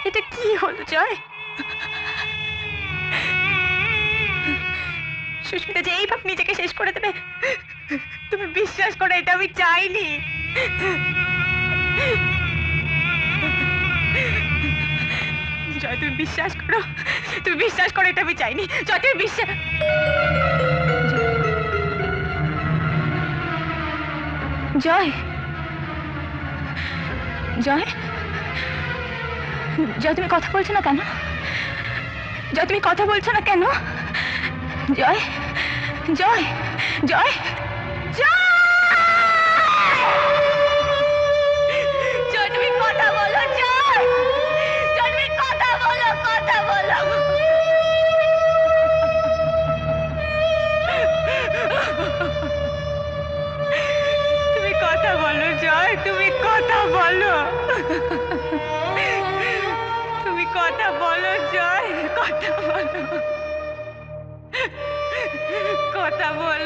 এটা কি হলো জয়? সুস্মিতা যে এইভাবে নিজেকে শেষ করে দেবে তুমি বিশ্বাস করো, এটা আমি চাইনি। জয় তুমি বিশ্বাস করো, তুমি বিশ্বাস করো, এটা আমি চাইনি। জয় তুমি বিশ্বাস, জয় জয় জয় তুমি কথা বলছো না কেন? জয় তুমি কথা বলছো না কেন? জয় জয় জয় জয় জয় তুমি কথা বলো, জয় জয় তুমি কথা বলো, কথা বলো। তুমি কথা বলো জয়, তুমি কথা বলো, তুমি কথা বলো জয়, কথা বলো, কথা বলো।